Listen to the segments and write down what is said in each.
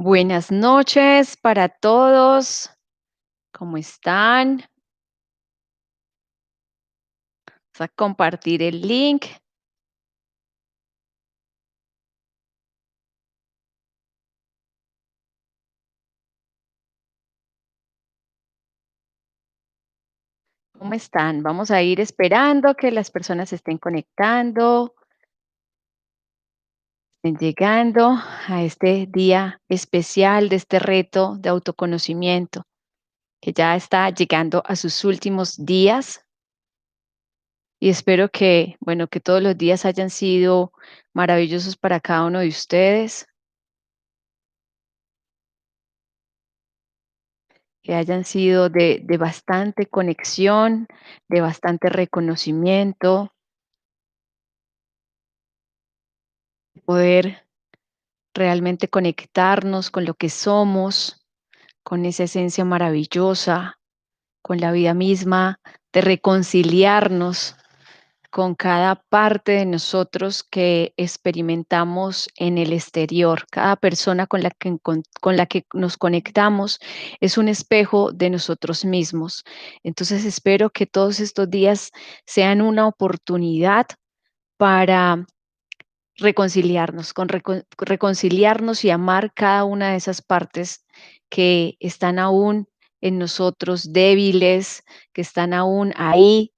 Buenas noches para todos. ¿Cómo están? Vamos a compartir el link. ¿Cómo están? Vamos a ir esperando que las personas se estén conectando, estén llegando a este día especial de este reto de autoconocimiento que ya está llegando a sus últimos días y espero que, bueno, que todos los días hayan sido maravillosos para cada uno de ustedes, que hayan sido de bastante conexión, de bastante reconocimiento, poder realmente conectarnos con lo que somos, con esa esencia maravillosa, con la vida misma, de reconciliarnos con cada parte de nosotros que experimentamos en el exterior. Cada persona con la que nos conectamos es un espejo de nosotros mismos. Entonces espero que todos estos días sean una oportunidad para reconciliarnos, reconciliarnos y amar cada una de esas partes que están aún en nosotros débiles, que están aún ahí,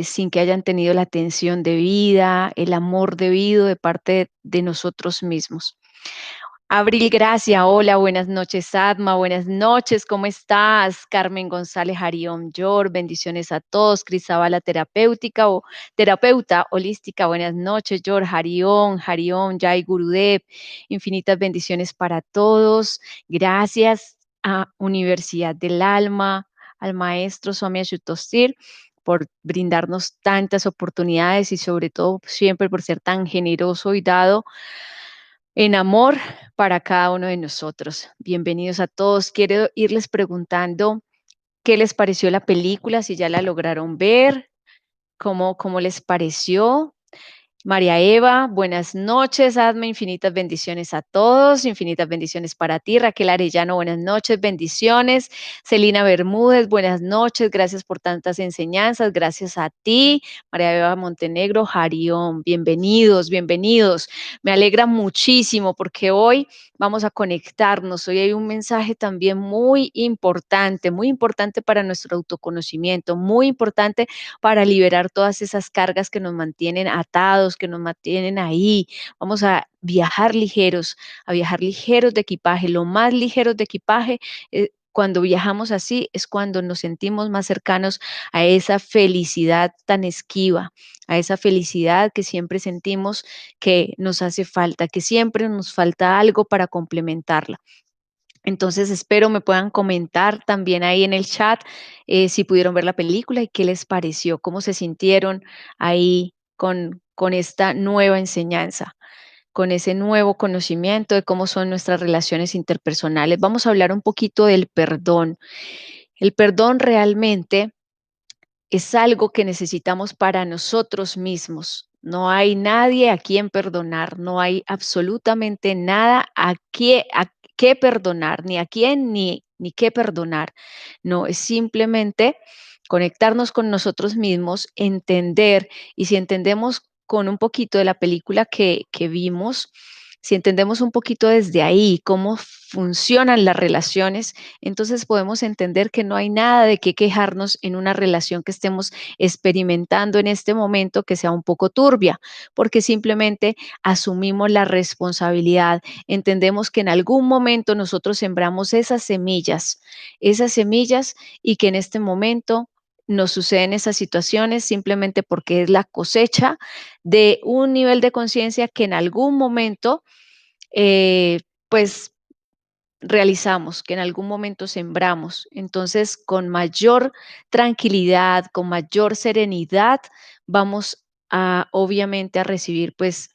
sin que hayan tenido la atención debida, el amor debido de parte de nosotros mismos. Abril Gracia, hola, buenas noches, Adma, buenas noches, ¿cómo estás? Carmen González Arión Yor, bendiciones a todos, Crisabala terapéutica o terapeuta holística, buenas noches, Yor, Jarión, Jai Gurudev, infinitas bendiciones para todos, gracias a Universidad del Alma, al maestro Swami Ashutosir, por brindarnos tantas oportunidades y sobre todo siempre por ser tan generoso y dado en amor para cada uno de nosotros. Bienvenidos a todos. Quiero irles preguntando qué les pareció la película, si ya la lograron ver, cómo les pareció. María Eva, buenas noches, Adme, infinitas bendiciones a todos, infinitas bendiciones para ti. Raquel Arellano, buenas noches, bendiciones. Celina Bermúdez, buenas noches, gracias por tantas enseñanzas, gracias a ti. María Eva Montenegro, Jarión, bienvenidos, bienvenidos. Me alegra muchísimo porque hoy vamos a conectarnos. Hoy hay un mensaje también muy importante para nuestro autoconocimiento, muy importante para liberar todas esas cargas que nos mantienen atados, que nos mantienen ahí. Vamos a viajar ligeros de equipaje, lo más ligeros de equipaje. Cuando viajamos así es cuando nos sentimos más cercanos a esa felicidad tan esquiva, a esa felicidad que siempre sentimos que nos hace falta, que siempre nos falta algo para complementarla. Entonces espero me puedan comentar también ahí en el chat si pudieron ver la película y qué les pareció, cómo se sintieron ahí con esta nueva enseñanza, con ese nuevo conocimiento de cómo son nuestras relaciones interpersonales. Vamos a hablar un poquito del perdón. El perdón realmente es algo que necesitamos para nosotros mismos. No hay nadie a quien perdonar, no hay absolutamente nada a qué perdonar, ni a quién ni qué perdonar. No, es simplemente conectarnos con nosotros mismos, entender, y si entendemos con un poquito de la película que vimos, si entendemos un poquito desde ahí cómo funcionan las relaciones, entonces podemos entender que no hay nada de qué quejarnos en una relación que estemos experimentando en este momento que sea un poco turbia, porque simplemente asumimos la responsabilidad, entendemos que en algún momento nosotros sembramos esas semillas y que en este momento nos suceden esas situaciones simplemente porque es la cosecha de un nivel de conciencia que en algún momento, pues realizamos, que en algún momento sembramos. Entonces, con mayor tranquilidad, con mayor serenidad, vamos a, obviamente, a recibir, pues,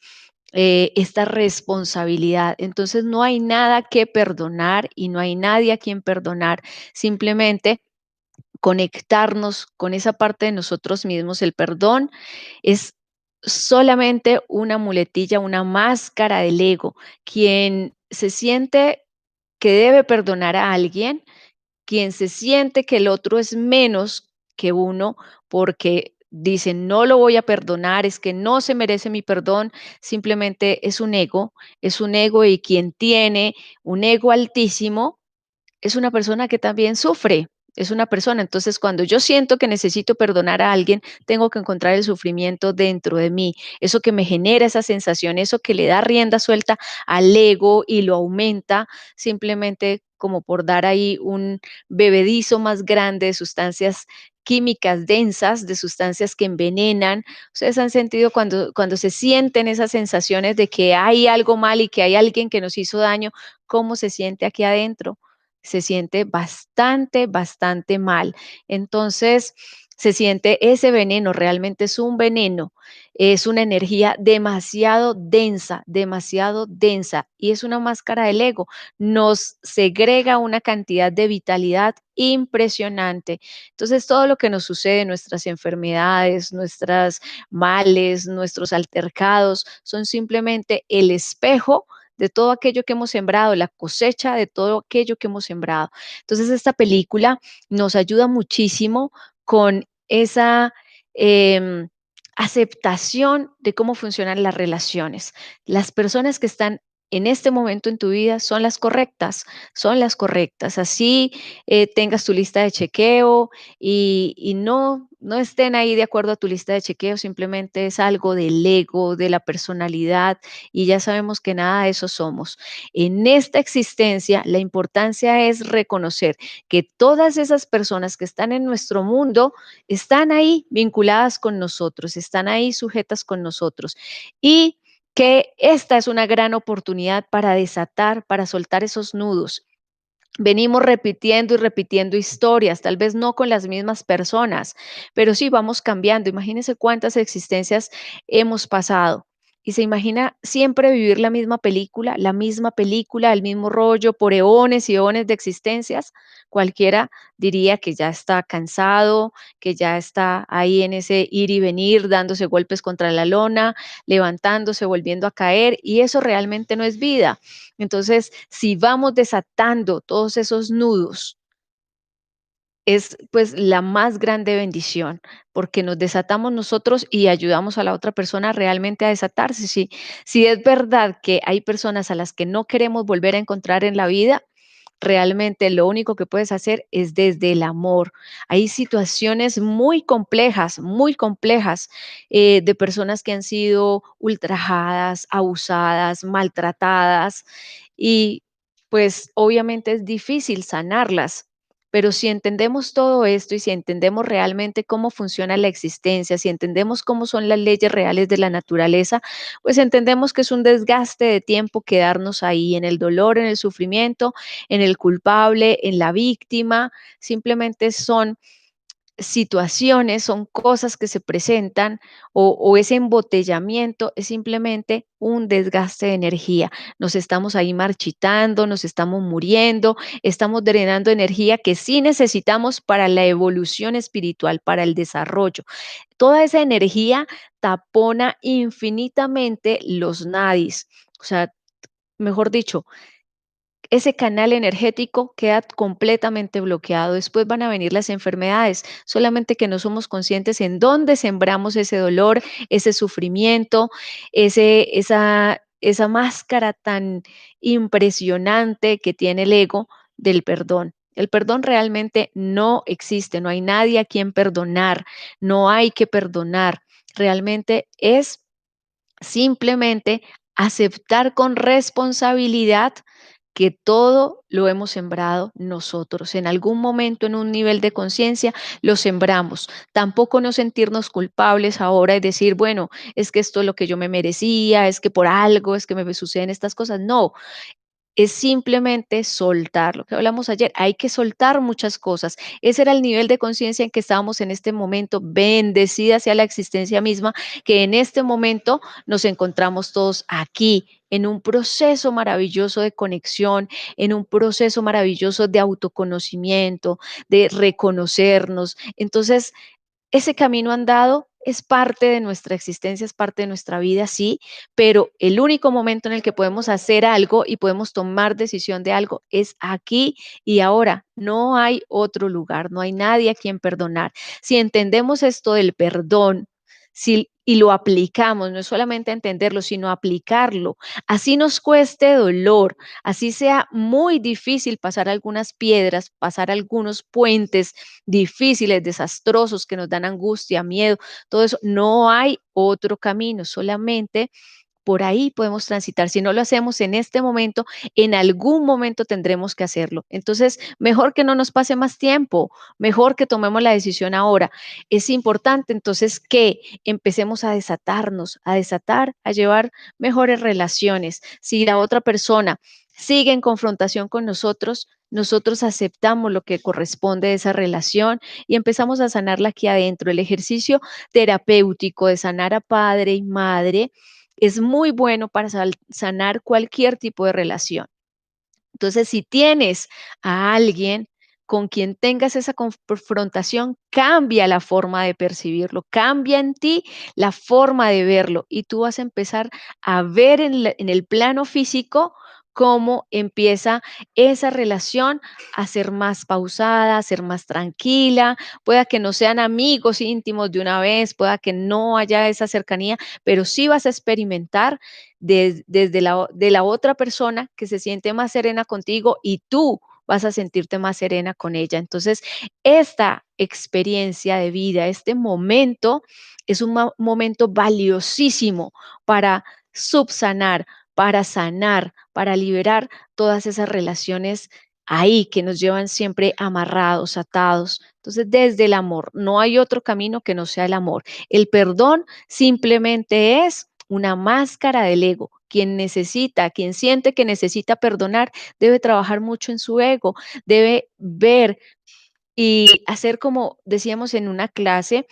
esta responsabilidad. Entonces, no hay nada que perdonar y no hay nadie a quien perdonar. Simplemente conectarnos con esa parte de nosotros mismos. El perdón es solamente una muletilla, una máscara del ego. Quien se siente que debe perdonar a alguien, quien se siente que el otro es menos que uno porque dice, no lo voy a perdonar, es que no se merece mi perdón, simplemente es un ego y quien tiene un ego altísimo es una persona que también sufre, es una persona. Entonces, cuando yo siento que necesito perdonar a alguien, tengo que encontrar el sufrimiento dentro de mí, eso que me genera esa sensación, eso que le da rienda suelta al ego y lo aumenta simplemente como por dar ahí un bebedizo más grande de sustancias químicas densas, de sustancias que envenenan. Ustedes han sentido cuando se sienten esas sensaciones de que hay algo mal y que hay alguien que nos hizo daño, ¿cómo se siente aquí adentro? Se siente bastante, bastante mal. Entonces, se siente ese veneno, realmente es un veneno, es una energía demasiado densa y es una máscara del ego. Nos segrega una cantidad de vitalidad impresionante. Entonces, todo lo que nos sucede, nuestras enfermedades, nuestras males, nuestros altercados, son simplemente el espejo de todo aquello que hemos sembrado, la cosecha de todo aquello que hemos sembrado. Entonces, esta película nos ayuda muchísimo con esa aceptación de cómo funcionan las relaciones. Las personas que están en este momento en tu vida son las correctas, son las correctas. Así tengas tu lista de chequeo y no estén ahí de acuerdo a tu lista de chequeo, simplemente es algo del ego, de la personalidad, y ya sabemos que nada de eso somos. En esta existencia, la importancia es reconocer que todas esas personas que están en nuestro mundo están ahí vinculadas con nosotros, están ahí sujetas con nosotros y que esta es una gran oportunidad para desatar, para soltar esos nudos. Venimos repitiendo y repitiendo historias, tal vez no con las mismas personas, pero sí vamos cambiando. Imagínense cuántas existencias hemos pasado. Y se imagina siempre vivir la misma película, el mismo rollo por eones y eones de existencias. Cualquiera diría que ya está cansado, que ya está ahí en ese ir y venir, dándose golpes contra la lona, levantándose, volviendo a caer, y eso realmente no es vida. Entonces, si vamos desatando todos esos nudos, es pues la más grande bendición, porque nos desatamos nosotros y ayudamos a la otra persona realmente a desatarse. Si es verdad que hay personas a las que no queremos volver a encontrar en la vida, realmente lo único que puedes hacer es desde el amor. Hay situaciones muy complejas de personas que han sido ultrajadas, abusadas, maltratadas y pues obviamente es difícil sanarlas. Pero si entendemos todo esto y si entendemos realmente cómo funciona la existencia, si entendemos cómo son las leyes reales de la naturaleza, pues entendemos que es un desgaste de tiempo quedarnos ahí en el dolor, en el sufrimiento, en el culpable, en la víctima, simplemente son situaciones, son cosas que se presentan o ese embotellamiento es simplemente un desgaste de energía. Nos estamos ahí marchitando, nos estamos muriendo, estamos drenando energía que sí necesitamos para la evolución espiritual, para el desarrollo. Toda esa energía tapona infinitamente los nadis. O sea, mejor dicho, ese canal energético queda completamente bloqueado. Después van a venir las enfermedades, solamente que no somos conscientes en dónde sembramos ese dolor, ese sufrimiento, esa máscara tan impresionante que tiene el ego del perdón. El perdón realmente no existe, no hay nadie a quien perdonar, no hay que perdonar. Realmente es simplemente aceptar con responsabilidad que todo lo hemos sembrado nosotros. En algún momento, en un nivel de conciencia, lo sembramos. Tampoco no sentirnos culpables ahora y decir, bueno, es que esto es lo que yo me merecía, es que por algo, es que me suceden estas cosas. No, es simplemente soltar, lo que hablamos ayer, hay que soltar muchas cosas. Ese era el nivel de conciencia en que estábamos en este momento, bendecida sea la existencia misma, que en este momento nos encontramos todos aquí en un proceso maravilloso de conexión, en un proceso maravilloso de autoconocimiento, de reconocernos. Entonces, ese camino andado es parte de nuestra existencia, es parte de nuestra vida, sí, pero el único momento en el que podemos hacer algo y podemos tomar decisión de algo es aquí y ahora. No hay otro lugar, no hay nadie a quien perdonar. Si entendemos esto del perdón, si, y lo aplicamos, no es solamente entenderlo, sino aplicarlo, así nos cueste dolor, así sea muy difícil pasar algunas piedras, pasar algunos puentes difíciles, desastrosos, que nos dan angustia, miedo, todo eso, no hay otro camino, solamente por ahí podemos transitar. Si no lo hacemos en este momento, en algún momento tendremos que hacerlo. Entonces, mejor que no nos pase más tiempo, mejor que tomemos la decisión ahora. Es importante entonces que empecemos a desatarnos, a desatar, a llevar mejores relaciones. Si la otra persona sigue en confrontación con nosotros, nosotros aceptamos lo que corresponde de esa relación y empezamos a sanarla aquí adentro. El ejercicio terapéutico de sanar a padre y madre es muy bueno para sanar cualquier tipo de relación. Entonces, si tienes a alguien con quien tengas esa confrontación, cambia la forma de percibirlo, cambia en ti la forma de verlo y tú vas a empezar a ver en el plano físico cómo empieza esa relación a ser más pausada, a ser más tranquila, pueda que no sean amigos íntimos de una vez, pueda que no haya esa cercanía, pero sí vas a experimentar desde de la otra persona que se siente más serena contigo y tú vas a sentirte más serena con ella. Entonces, esta experiencia de vida, este momento, es un momento valiosísimo para subsanar, para sanar, para liberar todas esas relaciones ahí que nos llevan siempre amarrados, atados. Entonces, desde el amor, no hay otro camino que no sea el amor. El perdón simplemente es una máscara del ego. Quien necesita, quien siente que necesita perdonar, debe trabajar mucho en su ego, debe ver y hacer, como decíamos en una clase,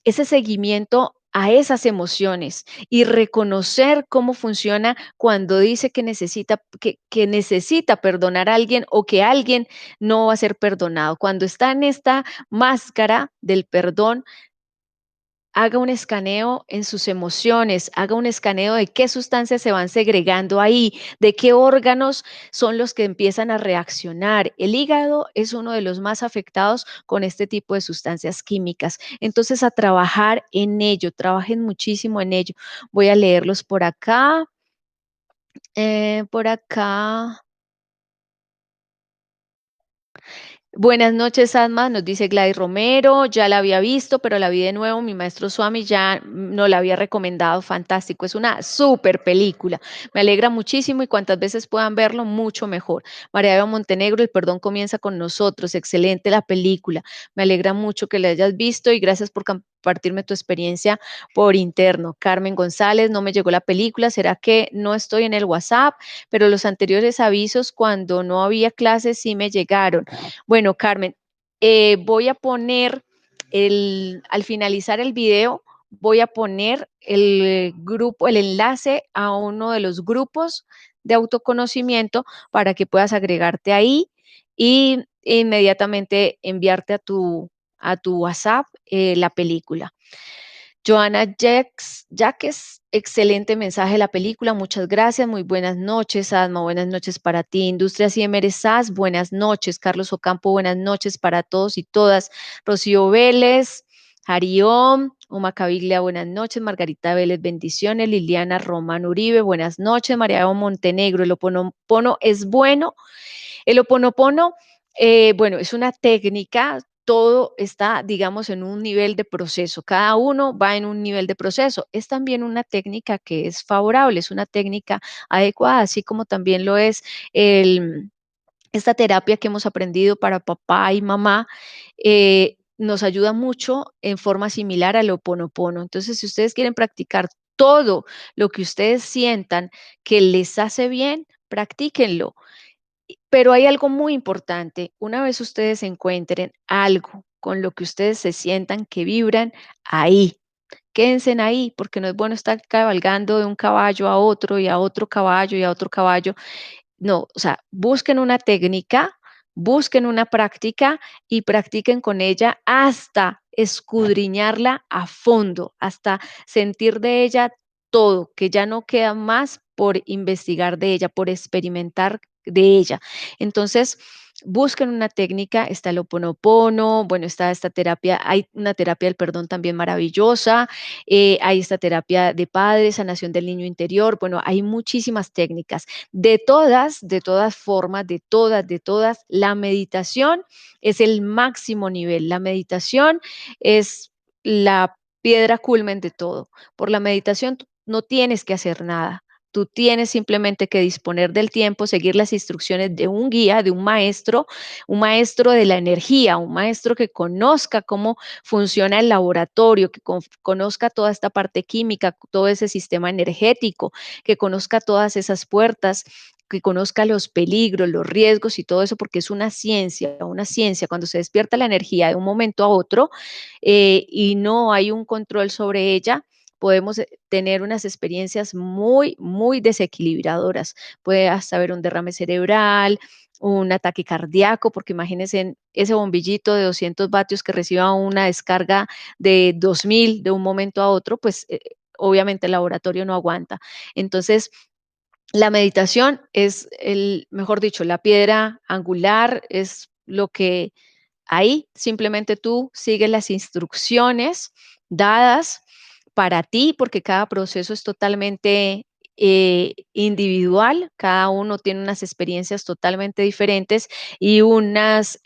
ese seguimiento a esas emociones y reconocer cómo funciona cuando dice que necesita, que necesita perdonar a alguien o que alguien no va a ser perdonado. Cuando está en esta máscara del perdón, haga un escaneo en sus emociones, haga un escaneo de qué sustancias se van segregando ahí, de qué órganos son los que empiezan a reaccionar. El hígado es uno de los más afectados con este tipo de sustancias químicas. Entonces, a trabajar en ello, trabajen muchísimo en ello. Voy a leerlos por acá. Por acá. Buenas noches, Asma, nos dice Gladys Romero, ya la había visto, pero la vi de nuevo, mi maestro Swami ya no la había recomendado, fantástico, es una súper película, me alegra muchísimo y cuantas veces puedan verlo, mucho mejor. María Eva Montenegro, el perdón comienza con nosotros, excelente la película, me alegra mucho que la hayas visto y gracias por compartirme tu experiencia por interno. Carmen González, no me llegó la película, ¿será que no estoy en el WhatsApp? Pero los anteriores avisos cuando no había clases sí me llegaron. Bueno, Carmen, voy a poner al finalizar el video, voy a poner el grupo, el enlace a uno de los grupos de autoconocimiento para que puedas agregarte ahí y inmediatamente enviarte a tu WhatsApp la película. Joana Jaques, excelente mensaje de la película, muchas gracias, muy buenas noches, Asma, buenas noches para ti, Industria Siemer SAS, buenas noches, Carlos Ocampo, buenas noches para todos y todas, Rocío Vélez, Jarión, Uma Caviglia, buenas noches, Margarita Vélez, bendiciones, Liliana Román Uribe, buenas noches, María Eva Montenegro, el oponopono es bueno, el oponopono, bueno, es una técnica, todo está, digamos, en un nivel de proceso. Cada uno va en un nivel de proceso. Es también una técnica que es favorable, es una técnica adecuada, así como también lo es esta terapia que hemos aprendido para papá y mamá. Nos ayuda mucho en forma similar al Ho oponopono. Entonces, si ustedes quieren practicar todo lo que ustedes sientan que les hace bien, practíquenlo. Pero hay algo muy importante. Una vez ustedes encuentren algo con lo que ustedes se sientan que vibran, ahí, quédense ahí, porque no es bueno estar cabalgando de un caballo a otro y a otro caballo y a otro caballo. No, o sea, busquen una técnica, busquen una práctica y practiquen con ella hasta escudriñarla a fondo, hasta sentir de ella todo, que ya no queda más por investigar de ella, por experimentar de ella. Entonces, busquen una técnica, está el Ho'oponopono, bueno, está esta terapia, hay una terapia del perdón también maravillosa, hay esta terapia de padres, sanación del niño interior, bueno, hay muchísimas técnicas. De todas formas, de todas, la meditación es el máximo nivel. La meditación es la piedra culmen de todo. Por la meditación tú no tienes que hacer nada. Tú tienes simplemente que disponer del tiempo, seguir las instrucciones de un guía, de un maestro de la energía, un maestro que conozca cómo funciona el laboratorio, que conozca toda esta parte química, todo ese sistema energético, que conozca todas esas puertas, que conozca los peligros, los riesgos y todo eso, porque es una ciencia, una ciencia. Cuando se despierta la energía de un momento a otro y no hay un control sobre ella, podemos tener unas experiencias muy, muy desequilibradoras. Puede hasta haber un derrame cerebral, un ataque cardíaco, porque imagínense ese bombillito de 200 vatios que reciba una descarga de 2000 de un momento a otro, pues obviamente el laboratorio no aguanta. Entonces, la meditación es mejor dicho, la piedra angular, es lo que ahí simplemente tú sigues las instrucciones dadas para ti, porque cada proceso es totalmente individual, cada uno tiene unas experiencias totalmente diferentes y unas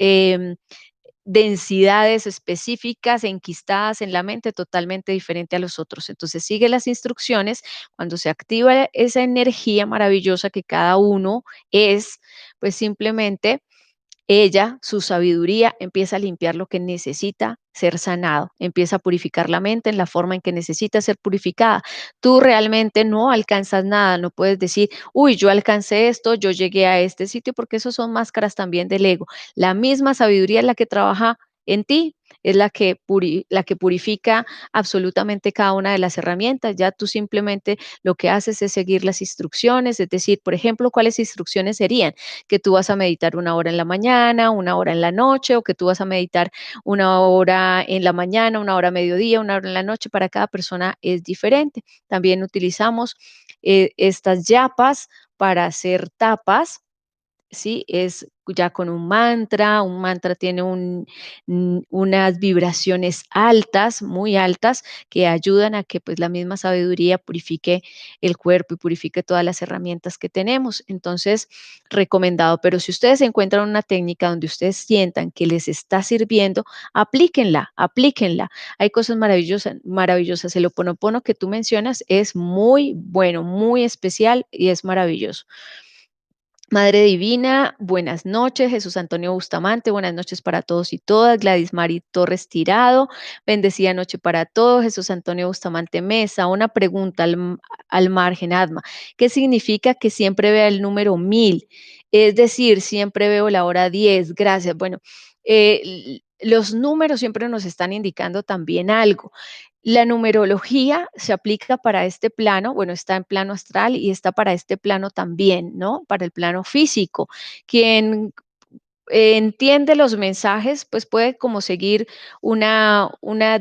densidades específicas enquistadas en la mente totalmente diferente a los otros. Entonces sigue las instrucciones, cuando se activa esa energía maravillosa que cada uno es, pues simplemente ella, su sabiduría, empieza a limpiar lo que necesita ser sanado, empieza a purificar la mente en la forma en que necesita ser purificada. Tú realmente no alcanzas nada, no puedes decir, uy, yo alcancé esto, yo llegué a este sitio, porque eso son máscaras también del ego. La misma sabiduría es la que trabaja en ti, es la que purifica absolutamente cada una de las herramientas. Ya tú simplemente lo que haces es seguir las instrucciones, es decir, por ejemplo, ¿cuáles instrucciones serían? Que tú vas a meditar una hora en la mañana, una hora en la noche, o que tú vas a meditar una hora en la mañana, una hora a mediodía, una hora en la noche. Para cada persona es diferente. También utilizamos estas yapas para hacer tapas. Sí, es ya con un mantra tiene unas vibraciones altas, muy altas, que ayudan a que pues la misma sabiduría purifique el cuerpo y purifique todas las herramientas que tenemos. Entonces, recomendado, pero si ustedes encuentran una técnica donde ustedes sientan que les está sirviendo, aplíquenla, aplíquenla. Hay cosas maravillosas, maravillosas. El Ho'oponopono que tú mencionas es muy bueno, muy especial y es maravilloso. Madre Divina, buenas noches. Jesús Antonio Bustamante, buenas noches para todos y todas. Gladys Mari Torres Tirado, bendecida noche para todos. Jesús Antonio Bustamante Mesa, una pregunta al margen, Adma. ¿Qué significa que siempre vea el número 1000? Es decir, siempre veo la hora 10. Gracias. Bueno, los números siempre nos están indicando también algo. La numerología se aplica para este plano, bueno, está en plano astral y está para este plano también, ¿no? Para el plano físico. Quien entiende los mensajes, pues puede como seguir una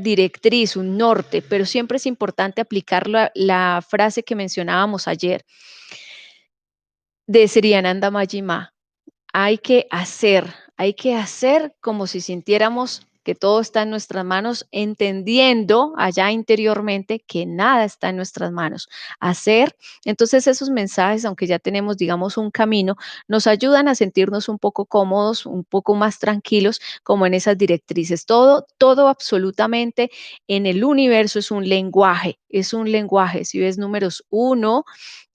directriz, un norte, pero siempre es importante aplicar la frase que mencionábamos ayer de Sri Ananda Majima. Hay que hacer como si sintiéramos que todo está en nuestras manos, entendiendo allá interiormente que nada está en nuestras manos. Hacer, entonces esos mensajes, aunque ya tenemos, digamos, un camino, nos ayudan a sentirnos un poco cómodos, un poco más tranquilos, como en esas directrices. Todo absolutamente en el universo es un lenguaje, es un lenguaje. Si ves números uno,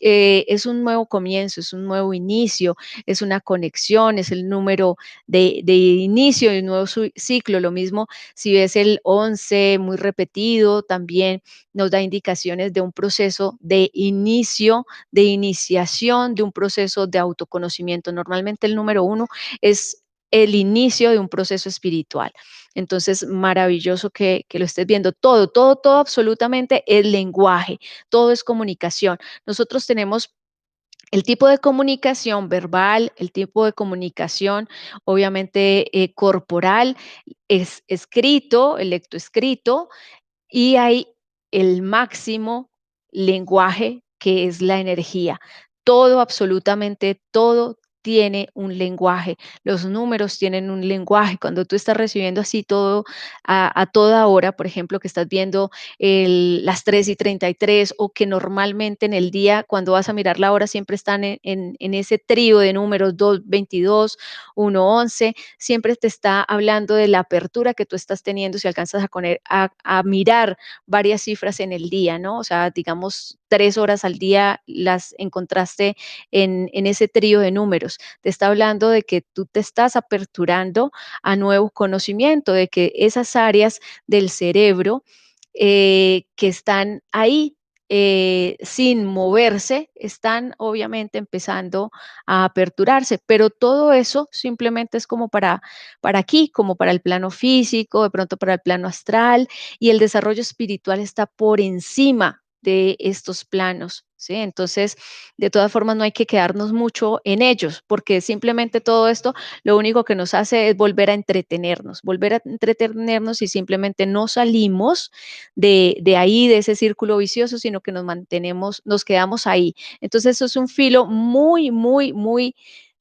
es un nuevo comienzo, es un nuevo inicio, es una conexión, es el número de inicio de un nuevo ciclo. Lo mismo si ves el 11 muy repetido, también nos da indicaciones de un proceso de inicio, de iniciación, de un proceso de autoconocimiento. Normalmente el número uno es el inicio de un proceso espiritual. Entonces, maravilloso que lo estés viendo. Todo absolutamente es lenguaje, todo es comunicación. Nosotros tenemos El tipo de comunicación verbal, el tipo de comunicación, obviamente, corporal, es escrito, el lectoescrito, y hay el máximo lenguaje, que es la energía. Todo, absolutamente todo tiene un lenguaje. Los números tienen un lenguaje. Cuando tú estás recibiendo así todo a toda hora, por ejemplo, que estás viendo las 3:33, o que normalmente en el día, cuando vas a mirar la hora, siempre están en ese trío de números 2:22, 1:11, siempre te está hablando de la apertura que tú estás teniendo si alcanzas a mirar varias cifras en el día, ¿no? O sea, digamos, 3 horas al día las encontraste en ese trío de números. Te está hablando de que tú te estás aperturando a nuevo conocimiento, de que esas áreas del cerebro que están ahí sin moverse, están obviamente empezando a aperturarse, pero todo eso simplemente es como para aquí, como para el plano físico, de pronto para el plano astral, y el desarrollo espiritual está por encima de estos planos, ¿sí? Entonces, de todas formas, no hay que quedarnos mucho en ellos, porque simplemente todo esto lo único que nos hace es volver a entretenernos, y simplemente no salimos de ahí, de ese círculo vicioso, sino que nos mantenemos, nos quedamos ahí. Entonces, eso es un filo muy, muy, muy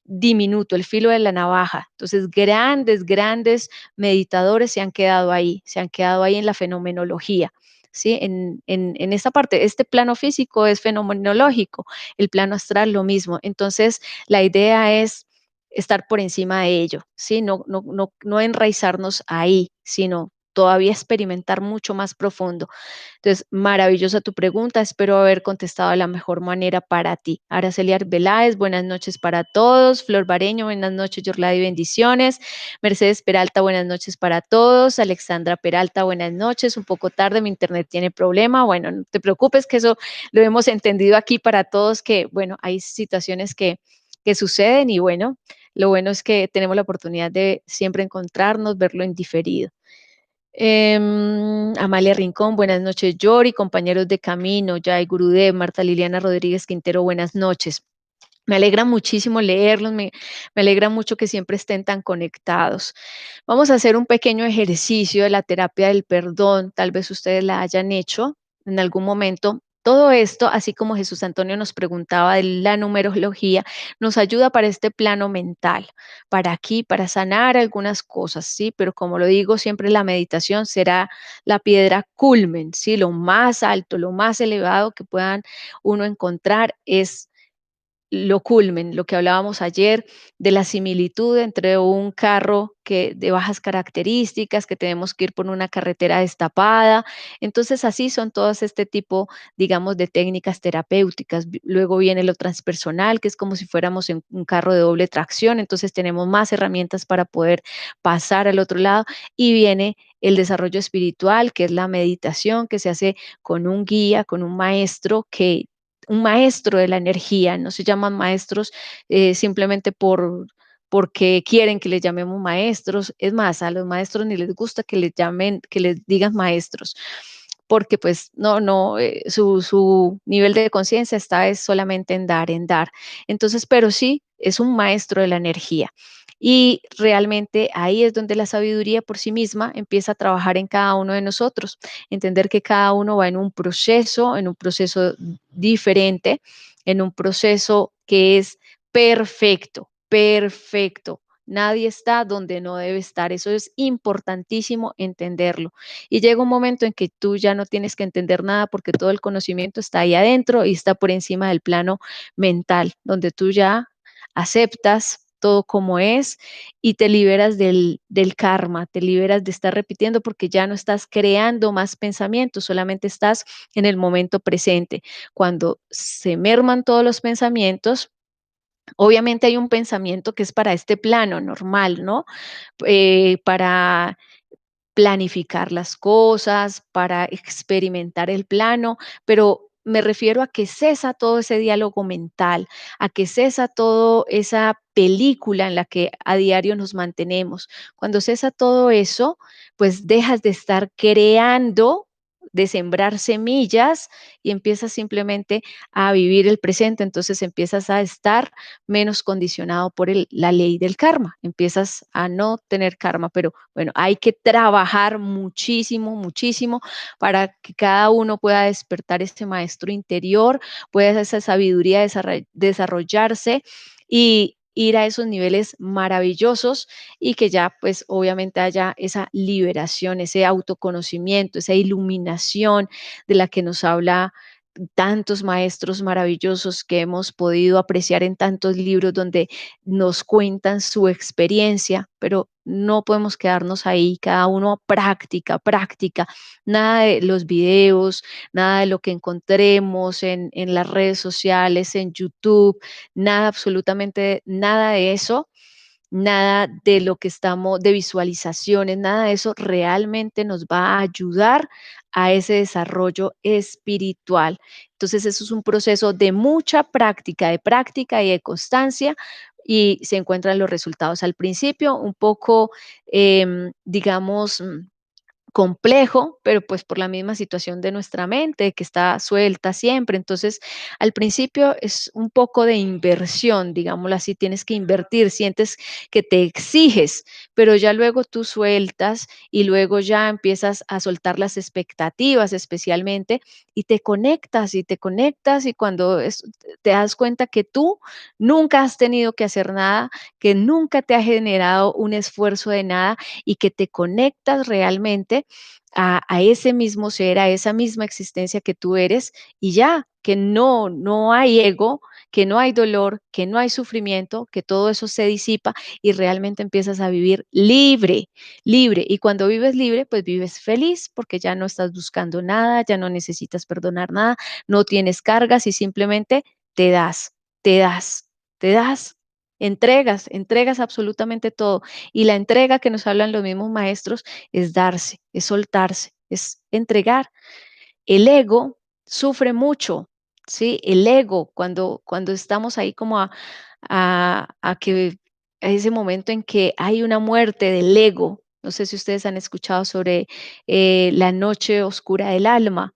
diminuto, el filo de la navaja. Entonces, grandes, grandes meditadores se han quedado ahí en la fenomenología. ¿Sí? En esta parte, este plano físico es fenomenológico, el plano astral lo mismo. Entonces, la idea es estar por encima de ello, ¿sí? No enraizarnos ahí, sino todavía experimentar mucho más profundo. Entonces, maravillosa tu pregunta, espero haber contestado de la mejor manera para ti. Araceli Arbeláez, buenas noches para todos. Flor Bareño, buenas noches, Yorladi, bendiciones. Mercedes Peralta, buenas noches para todos. Alexandra Peralta, buenas noches. Un poco tarde, mi internet tiene problema. Bueno, no te preocupes, que eso lo hemos entendido aquí para todos, que bueno, hay situaciones que suceden, y bueno, lo bueno es que tenemos la oportunidad de siempre encontrarnos, verlo en diferido. Amalia Rincón, buenas noches, Yori, compañeros de camino, Jai Gurudev, Marta Liliana Rodríguez Quintero, buenas noches. Me alegra muchísimo leerlos, me alegra mucho que siempre estén tan conectados. Vamos a hacer un pequeño ejercicio de la terapia del perdón, tal vez ustedes la hayan hecho en algún momento. Todo esto, así como Jesús Antonio nos preguntaba de la numerología, nos ayuda para este plano mental, para aquí, para sanar algunas cosas, ¿sí? Pero como lo digo, siempre la meditación será la piedra culmen, ¿sí? Lo más alto, lo más elevado que puedan uno encontrar es lo culmen, lo que hablábamos ayer de la similitud entre un carro que de bajas características, que tenemos que ir por una carretera destapada. Entonces, así son todas este tipo, digamos, de técnicas terapéuticas. Luego viene lo transpersonal, que es como si fuéramos en un carro de doble tracción, entonces tenemos más herramientas para poder pasar al otro lado, y viene el desarrollo espiritual, que es la meditación que se hace con un guía, con un maestro, que un maestro de la energía, no se llaman maestros simplemente porque quieren que les llamemos maestros. Es más, a los maestros ni les gusta que les llamen, que les digan maestros, porque pues su nivel de conciencia está es solamente en dar, en dar. Entonces, pero sí, es un maestro de la energía. Y realmente ahí es donde la sabiduría por sí misma empieza a trabajar en cada uno de nosotros, entender que cada uno va en un proceso diferente, en un proceso que es perfecto, perfecto. Nadie está donde no debe estar. Eso es importantísimo entenderlo. Y llega un momento en que tú ya no tienes que entender nada, porque todo el conocimiento está ahí adentro y está por encima del plano mental, donde tú ya aceptas todo como es y te liberas del karma, te liberas de estar repitiendo, porque ya no estás creando más pensamientos, solamente estás en el momento presente. Cuando se merman todos los pensamientos, obviamente hay un pensamiento que es para este plano normal, ¿no? Para planificar las cosas, para experimentar el plano, pero me refiero a que cesa todo ese diálogo mental, a que cesa toda esa película en la que a diario nos mantenemos. Cuando cesa todo eso, pues dejas de estar creando de sembrar semillas y empiezas simplemente a vivir el presente. Entonces empiezas a estar menos condicionado por la ley del karma, empiezas a no tener karma, pero bueno, hay que trabajar muchísimo, muchísimo para que cada uno pueda despertar ese maestro interior, pueda esa sabiduría desarrollarse y ir a esos niveles maravillosos y que ya pues obviamente haya esa liberación, ese autoconocimiento, esa iluminación de la que nos habla tantos maestros maravillosos que hemos podido apreciar en tantos libros donde nos cuentan su experiencia, pero no podemos quedarnos ahí, cada uno práctica, práctica, nada de los videos, nada de lo que encontremos en las redes sociales, en YouTube, nada, absolutamente nada de eso, nada de lo que estamos, de visualizaciones, nada de eso realmente nos va a ayudar a ese desarrollo espiritual. Entonces, eso es un proceso de mucha práctica y de constancia y se encuentran los resultados. Al principio, un poco, digamos, complejo, pero pues por la misma situación de nuestra mente que está suelta siempre. Entonces, al principio es un poco de inversión, digámoslo así, tienes que invertir, sientes que te exiges, pero ya luego tú sueltas y luego ya empiezas a soltar las expectativas especialmente y te conectas y cuando te das cuenta que tú nunca has tenido que hacer nada, que nunca te ha generado un esfuerzo de nada y que te conectas realmente a ese mismo ser, a esa misma existencia que tú eres y ya, que no hay ego, que no hay dolor, que no hay sufrimiento, que todo eso se disipa y realmente empiezas a vivir libre, libre. Y cuando vives libre, pues vives feliz porque ya no estás buscando nada, ya no necesitas perdonar nada, no tienes cargas y simplemente te das, te das, te das, entregas absolutamente todo. Y la entrega que nos hablan los mismos maestros es darse, es soltarse, es entregar. El ego sufre mucho, ¿sí? El ego, cuando estamos ahí como a que a ese momento en que hay una muerte del ego. No sé si ustedes han escuchado sobre la noche oscura del alma.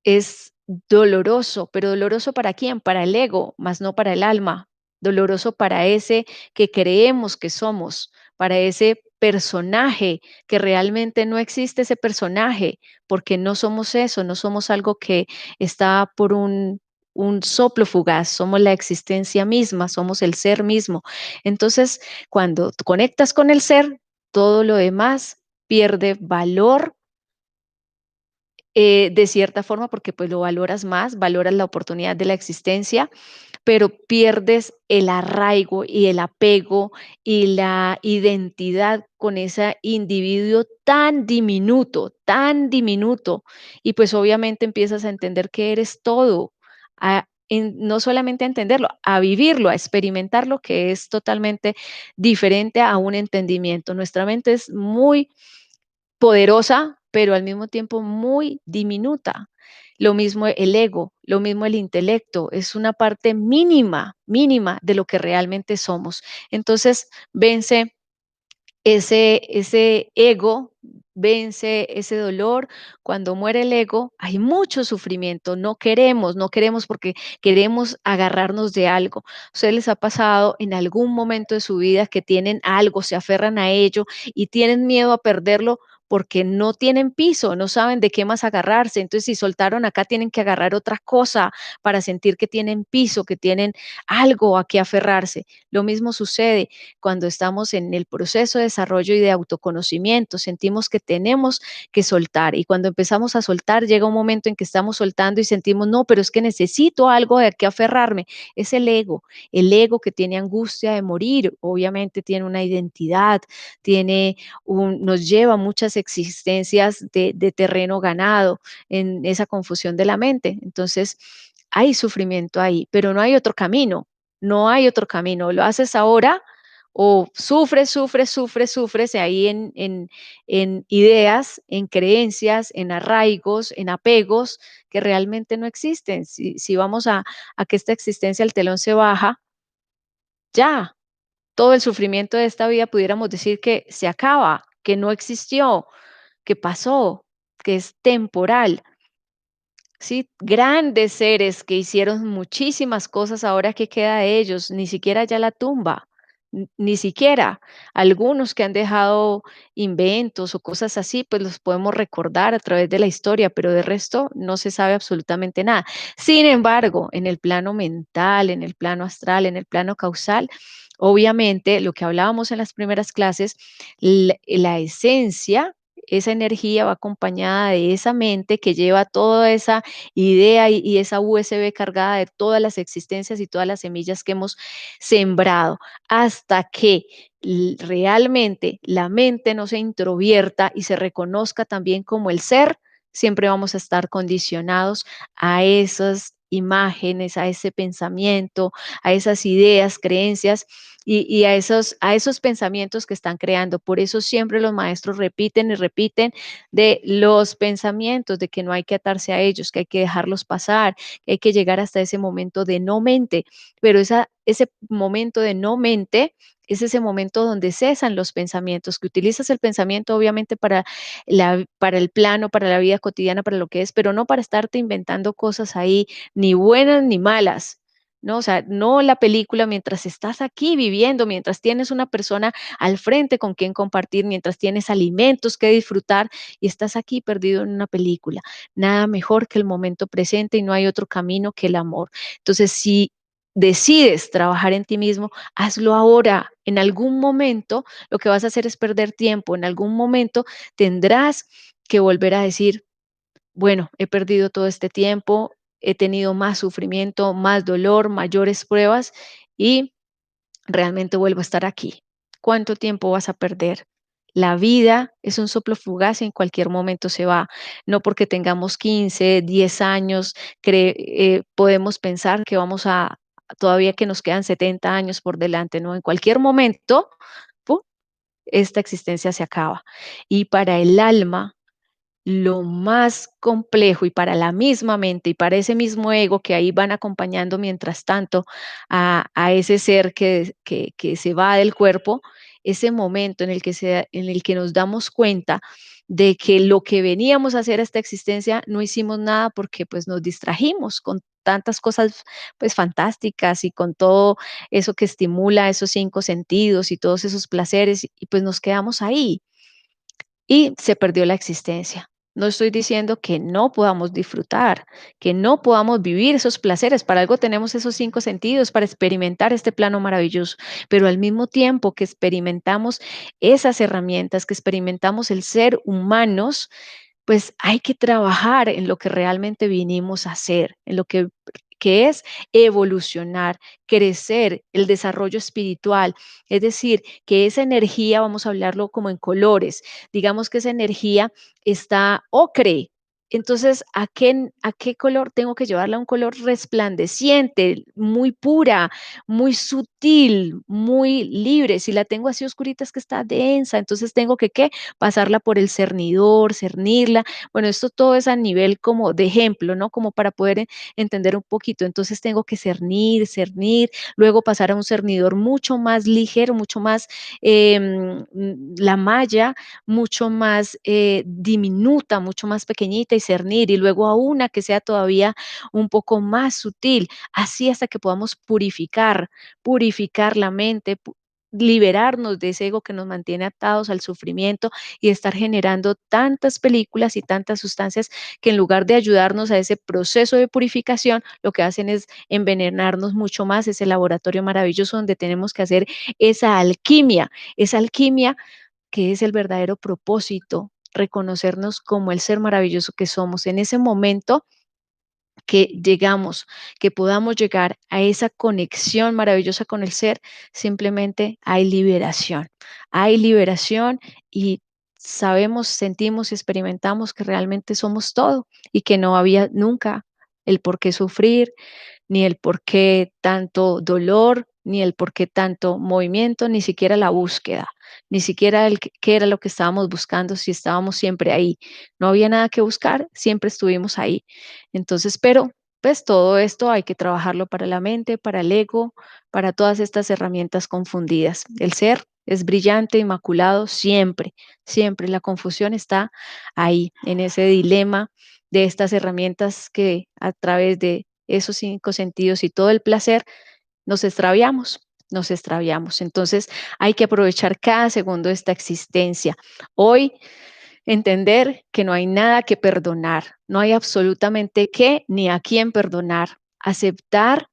Es doloroso, pero doloroso ¿para quién? Para el ego, más no para el alma. Doloroso para ese que creemos que somos, para ese personaje que realmente no existe ese personaje, porque no somos eso, no somos algo que está por un soplo fugaz, somos la existencia misma, somos el ser mismo. Entonces, cuando conectas con el ser, todo lo demás pierde valor de cierta forma, porque pues lo valoras más, valoras la oportunidad de la existencia, pero pierdes el arraigo y el apego y la identidad con ese individuo tan diminuto, y pues obviamente empiezas a entender que eres todo, no solamente a entenderlo, a vivirlo, a experimentarlo, que es totalmente diferente a un entendimiento. Nuestra mente es muy poderosa, pero al mismo tiempo muy diminuta. Lo mismo el ego, lo mismo el intelecto, es una parte mínima, mínima de lo que realmente somos. Entonces, vence ese ego, vence ese dolor. Cuando muere el ego, hay mucho sufrimiento. No queremos porque queremos agarrarnos de algo. ¿A ustedes les ha pasado en algún momento de su vida que tienen algo, se aferran a ello y tienen miedo a perderlo? Porque no tienen piso, no saben de qué más agarrarse. Entonces, si soltaron acá, tienen que agarrar otra cosa para sentir que tienen piso, que tienen algo a qué aferrarse. Lo mismo sucede cuando estamos en el proceso de desarrollo y de autoconocimiento, sentimos que tenemos que soltar y cuando empezamos a soltar llega un momento en que estamos soltando y sentimos, no, pero es que necesito algo de qué aferrarme. Es el ego que tiene angustia de morir, obviamente tiene una identidad, nos lleva a muchas existencias de terreno ganado en esa confusión de la mente. Entonces, hay sufrimiento ahí, pero no hay otro camino, no hay otro camino. Lo haces ahora o sufres ahí en ideas, en creencias, en arraigos, en apegos que realmente no existen. Si vamos a que esta existencia, el telón se baja, ya, todo el sufrimiento de esta vida pudiéramos decir que se acaba, que no existió, que pasó, que es temporal. Sí, grandes seres que hicieron muchísimas cosas, ahora qué queda de ellos, ni siquiera ya la tumba, ni siquiera. Algunos que han dejado inventos o cosas así, pues los podemos recordar a través de la historia, pero de resto no se sabe absolutamente nada. Sin embargo, en el plano mental, en el plano astral, en el plano causal, obviamente lo que hablábamos en las primeras clases, la esencia, esa energía va acompañada de esa mente que lleva toda esa idea y esa USB cargada de todas las existencias y todas las semillas que hemos sembrado, hasta que realmente la mente no se introvierta y se reconozca también como el ser, siempre vamos a estar condicionados a esas imágenes, a ese pensamiento, a esas ideas, creencias y a esos pensamientos que están creando. Por eso siempre los maestros repiten y repiten de los pensamientos, de que no hay que atarse a ellos, que hay que dejarlos pasar, que hay que llegar hasta ese momento de no mente. Pero ese momento de no mente es ese momento donde cesan los pensamientos, que utilizas el pensamiento obviamente para el plano, para la vida cotidiana, para lo que es, pero no para estarte inventando cosas ahí, ni buenas ni malas. ¿No? O sea, no la película mientras estás aquí viviendo, mientras tienes una persona al frente con quien compartir, mientras tienes alimentos que disfrutar, y estás aquí perdido en una película. Nada mejor que el momento presente y no hay otro camino que el amor. Entonces, si decides trabajar en ti mismo, hazlo ahora. En algún momento lo que vas a hacer es perder tiempo. En algún momento tendrás que volver a decir, bueno, he perdido todo este tiempo, he tenido más sufrimiento, más dolor, mayores pruebas y realmente vuelvo a estar aquí. ¿Cuánto tiempo vas a perder? La vida es un soplo fugaz y en cualquier momento se va. No porque tengamos 15, 10 años, podemos pensar que todavía que nos quedan 70 años por delante, ¿no? En cualquier momento, ¡pum!, esta existencia se acaba. Y para el alma, lo más complejo y para la misma mente y para ese mismo ego que ahí van acompañando mientras tanto a ese ser que se va del cuerpo, ese momento en el que nos damos cuenta de que lo que veníamos a hacer a esta existencia no hicimos nada porque pues nos distrajimos con tantas cosas pues fantásticas y con todo eso que estimula esos cinco sentidos y todos esos placeres y pues nos quedamos ahí y se perdió la existencia. No estoy diciendo que no podamos disfrutar, que no podamos vivir esos placeres. Para algo tenemos esos cinco sentidos, para experimentar este plano maravilloso. Pero al mismo tiempo que experimentamos esas herramientas, que experimentamos el ser humanos, pues hay que trabajar en lo que realmente vinimos a hacer, en lo que es evolucionar, crecer, el desarrollo espiritual. Es decir, que esa energía, vamos a hablarlo como en colores, digamos que esa energía está ocre. Entonces, a qué color tengo que llevarla? A un color resplandeciente, muy pura, muy sutil, muy libre. Si la tengo así oscurita es que está densa, entonces tengo que, ¿qué? Pasarla por el cernidor, cernirla. Bueno, esto todo es a nivel como de ejemplo, ¿no? Como para poder entender un poquito. Entonces tengo que cernir, cernir, luego pasar a un cernidor mucho más ligero, mucho más, la malla mucho más diminuta, mucho más pequeñita y cernir, y luego a una que sea todavía un poco más sutil, así hasta que podamos purificar la mente, liberarnos de ese ego que nos mantiene atados al sufrimiento y estar generando tantas películas y tantas sustancias que en lugar de ayudarnos a ese proceso de purificación, lo que hacen es envenenarnos mucho más, ese laboratorio maravilloso donde tenemos que hacer esa alquimia que es el verdadero propósito, reconocernos como el ser maravilloso que somos. En ese momento que llegamos, que podamos llegar a esa conexión maravillosa con el ser, simplemente hay liberación. Hay liberación y sabemos, sentimos y experimentamos que realmente somos todo y que no había nunca el por qué sufrir, ni el por qué tanto dolor, ni el por qué tanto movimiento, ni siquiera la búsqueda, ni siquiera qué era lo que estábamos buscando si estábamos siempre ahí. No había nada que buscar, siempre estuvimos ahí. Entonces, pero pues todo esto hay que trabajarlo para la mente, para el ego, para todas estas herramientas confundidas. El ser es brillante, inmaculado, siempre, siempre. La confusión está ahí, en ese dilema de estas herramientas que a través de esos 5 sentidos y todo el placer nos extraviamos, nos extraviamos. Entonces hay que aprovechar cada segundo de esta existencia. Hoy entender que no hay nada que perdonar, no hay absolutamente qué ni a quién perdonar, aceptar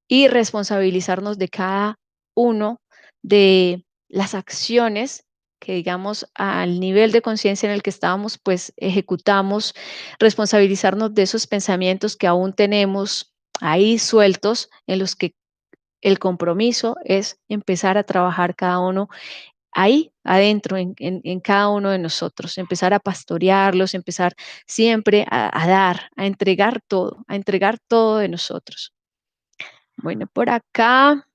y responsabilizarnos de cada uno de las acciones que, digamos, al nivel de conciencia en el que estábamos, pues ejecutamos, responsabilizarnos de esos pensamientos que aún tenemos ahí sueltos, en los que el compromiso es empezar a trabajar cada uno ahí adentro, en cada uno de nosotros, empezar a pastorearlos, empezar siempre a dar, a entregar todo de nosotros. Bueno, por acá,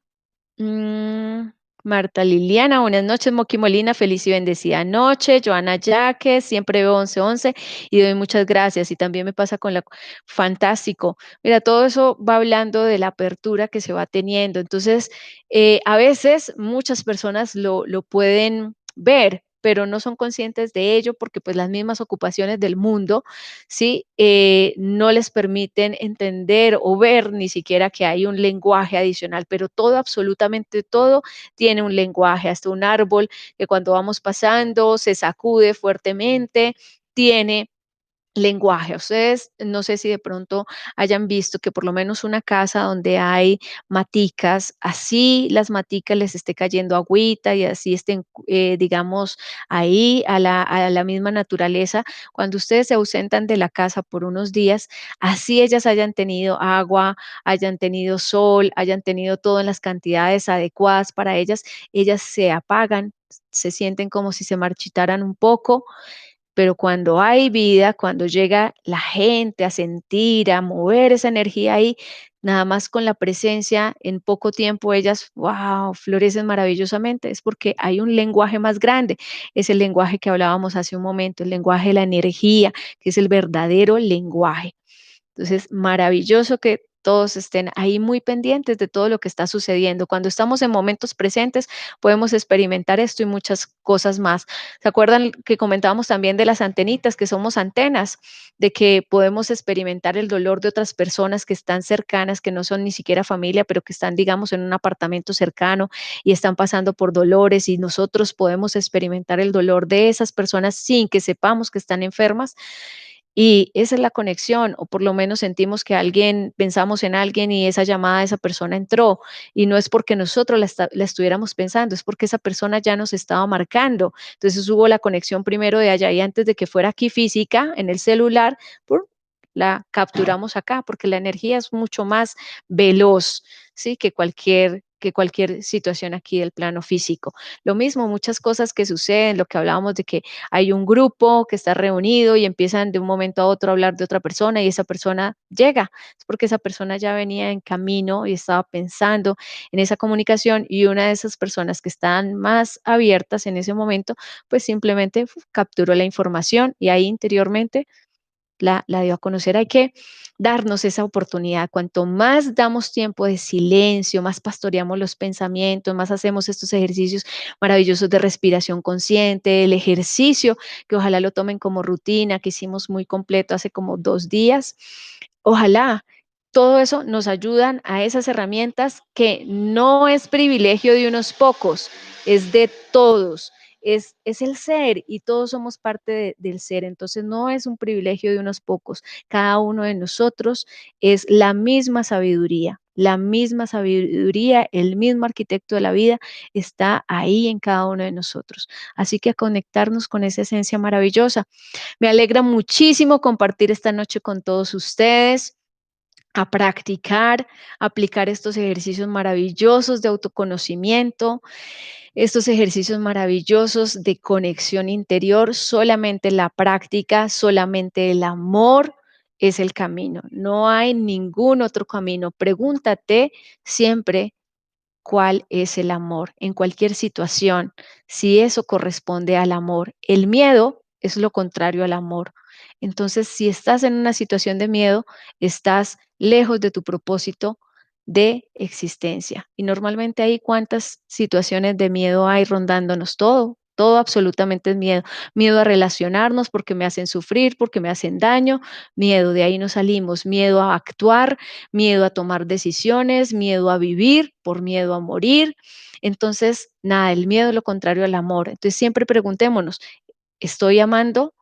mm, Marta Liliana, buenas noches, Moqui Molina, feliz y bendecida noche. Joana Yaque, siempre veo 11:11 y doy muchas gracias. Y también me pasa con la fantástico. Mira, todo eso va hablando de la apertura que se va teniendo. Entonces, a veces muchas personas lo pueden ver, pero no son conscientes de ello porque pues las mismas ocupaciones del mundo, ¿sí? No les permiten entender o ver ni siquiera que hay un lenguaje adicional, pero todo, absolutamente todo, tiene un lenguaje, hasta un árbol que cuando vamos pasando se sacude fuertemente, tiene lenguaje. Ustedes no sé si de pronto hayan visto que por lo menos una casa donde hay maticas, así las maticas les esté cayendo agüita y así estén, digamos, ahí a la misma naturaleza. Cuando ustedes se ausentan de la casa por unos días, así ellas hayan tenido agua, hayan tenido sol, hayan tenido todo en las cantidades adecuadas para ellas, ellas se apagan, se sienten como si se marchitaran un poco, pero cuando hay vida, cuando llega la gente a sentir, a mover esa energía ahí, nada más con la presencia, en poco tiempo ellas, wow, florecen maravillosamente. Es porque hay un lenguaje más grande. Es el lenguaje que hablábamos hace un momento, el lenguaje de la energía, que es el verdadero lenguaje. Entonces, maravilloso que todos estén ahí muy pendientes de todo lo que está sucediendo. Cuando estamos en momentos presentes, podemos experimentar esto y muchas cosas más. ¿Se acuerdan que comentábamos también de las antenitas, que somos antenas, de que podemos experimentar el dolor de otras personas que están cercanas, que no son ni siquiera familia, pero que están, digamos, en un apartamento cercano y están pasando por dolores y nosotros podemos experimentar el dolor de esas personas sin que sepamos que están enfermas? Y esa es la conexión, o por lo menos sentimos que alguien, pensamos en alguien y esa llamada de esa persona entró, y no es porque nosotros la estuviéramos pensando, es porque esa persona ya nos estaba marcando. Entonces hubo la conexión primero de allá y antes de que fuera aquí física, en el celular, ¡pum!, la capturamos acá, porque la energía es mucho más veloz, ¿sí? Que cualquier situación aquí del plano físico. Lo mismo, muchas cosas que suceden, lo que hablábamos de que hay un grupo que está reunido y empiezan de un momento a otro a hablar de otra persona y esa persona llega. Es porque esa persona ya venía en camino y estaba pensando en esa comunicación y una de esas personas que están más abiertas en ese momento, pues simplemente capturó la información y ahí interiormente la dio a conocer. Hay que darnos esa oportunidad. Cuanto más damos tiempo de silencio, más pastoreamos los pensamientos, más hacemos estos ejercicios maravillosos de respiración consciente, el ejercicio, que ojalá lo tomen como rutina, que hicimos muy completo hace como 2 días. Ojalá. Todo eso nos ayudan a esas herramientas que no es privilegio de unos pocos, es de todos. Es el ser y todos somos parte del ser, entonces no es un privilegio de unos pocos, cada uno de nosotros es la misma sabiduría, el mismo arquitecto de la vida está ahí en cada uno de nosotros. Así que a conectarnos con esa esencia maravillosa. Me alegra muchísimo compartir esta noche con todos ustedes, a practicar, aplicar estos ejercicios maravillosos de autoconocimiento, estos ejercicios maravillosos de conexión interior. Solamente la práctica, solamente el amor es el camino. No hay ningún otro camino. Pregúntate siempre cuál es el amor en cualquier situación, si eso corresponde al amor. El miedo es lo contrario al amor. Entonces, si estás en una situación de miedo, estás lejos de tu propósito, de existencia. Y normalmente ahí cuántas situaciones de miedo hay rondándonos, todo. Todo absolutamente es miedo. Miedo a relacionarnos porque me hacen sufrir, porque me hacen daño. Miedo, de ahí no salimos. Miedo a actuar, miedo a tomar decisiones, miedo a vivir, por miedo a morir. Entonces, nada, el miedo es lo contrario al amor. Entonces, siempre preguntémonos, ¿estoy amando?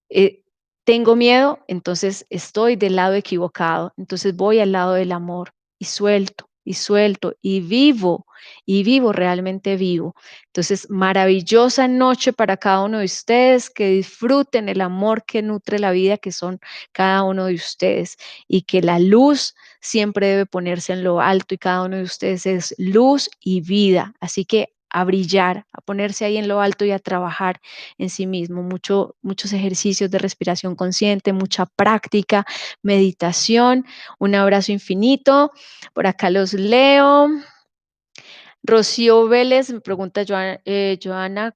eh, Tengo miedo, entonces estoy del lado equivocado, entonces voy al lado del amor y suelto y vivo, realmente vivo. Entonces, maravillosa noche para cada uno de ustedes, que disfruten el amor que nutre la vida, que son cada uno de ustedes, y que la luz siempre debe ponerse en lo alto y cada uno de ustedes es luz y vida. Así que a brillar, a ponerse ahí en lo alto y a trabajar en sí mismo, muchos ejercicios de respiración consciente, mucha práctica, meditación. Un abrazo infinito. Por acá los leo. Rocío Vélez me pregunta, Joana,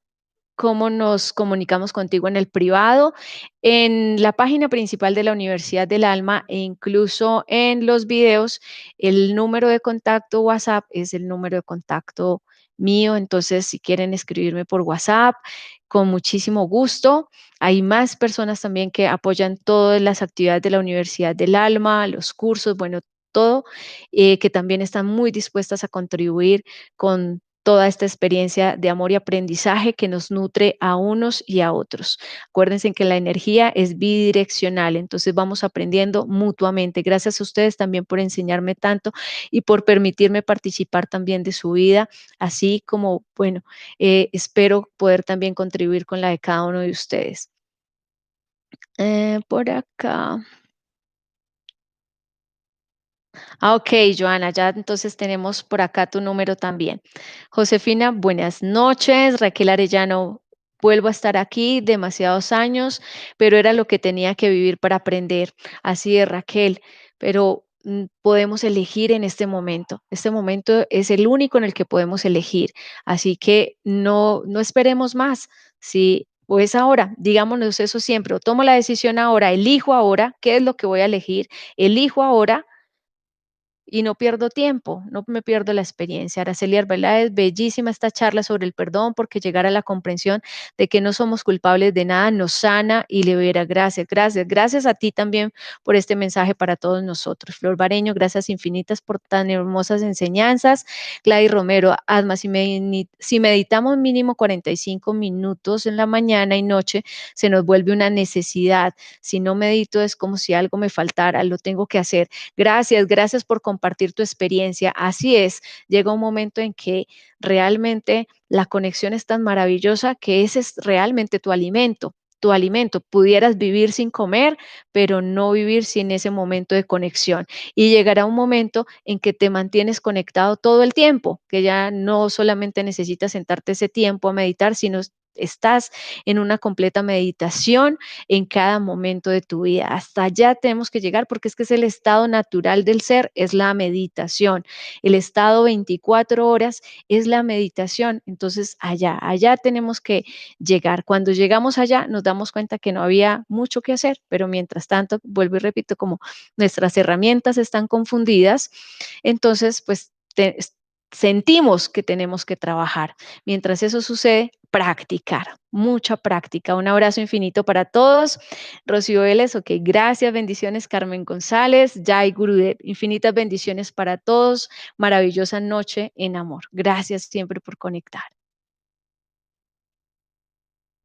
¿cómo nos comunicamos contigo en el privado? En la página principal de la Universidad del Alma e incluso en los videos, el número de contacto WhatsApp es el número de contacto mío. Entonces, si quieren escribirme por WhatsApp, con muchísimo gusto. Hay más personas también que apoyan todas las actividades de la Universidad del Alma, los cursos, bueno, todo, que también están muy dispuestas a contribuir con toda esta experiencia de amor y aprendizaje que nos nutre a unos y a otros. Acuérdense que la energía es bidireccional, entonces vamos aprendiendo mutuamente. Gracias a ustedes también por enseñarme tanto y por permitirme participar también de su vida, así como, bueno, espero poder también contribuir con la de cada uno de ustedes. Por acá. Ok, Joana, ya entonces tenemos por acá tu número también. Josefina, buenas noches. Raquel Arellano, vuelvo a estar aquí demasiados años, pero era lo que tenía que vivir para aprender. Así es, Raquel, pero podemos elegir en este momento. Este momento es el único en el que podemos elegir. Así que no esperemos más. Sí. O es ahora, digámonos eso siempre, o tomo la decisión ahora, elijo ahora, ¿qué es lo que voy a elegir? Elijo ahora y no pierdo tiempo, no me pierdo la experiencia. Araceli Arbeláez, bellísima esta charla sobre el perdón, porque llegar a la comprensión de que no somos culpables de nada nos sana y libera. Gracias, gracias. Gracias a ti también por este mensaje para todos nosotros. Flor Bareño, gracias infinitas por tan hermosas enseñanzas. Gladys Romero, Asma, si meditamos mínimo 45 minutos en la mañana y noche, se nos vuelve una necesidad. Si no medito es como si algo me faltara, lo tengo que hacer. Gracias, gracias por compartir tu experiencia. Así es, llega un momento en que realmente la conexión es tan maravillosa que ese es realmente tu alimento. Tu alimento, pudieras vivir sin comer, pero no vivir sin ese momento de conexión. Y llegará un momento en que te mantienes conectado todo el tiempo, que ya no solamente necesitas sentarte ese tiempo a meditar, sino estás en una completa meditación en cada momento de tu vida. Hasta allá tenemos que llegar porque es que es el estado natural del ser, es la meditación. El estado 24 horas es la meditación. Entonces, allá tenemos que llegar. Cuando llegamos allá, nos damos cuenta que no había mucho que hacer, pero mientras tanto, vuelvo y repito, como nuestras herramientas están confundidas, entonces, pues, sentimos que tenemos que trabajar. Mientras eso sucede, practicar, mucha práctica. Un abrazo infinito para todos. Rocío Vélez, ok, gracias, bendiciones. Carmen González, Jai Gurudev, infinitas bendiciones para todos. Maravillosa noche en amor. Gracias siempre por conectar.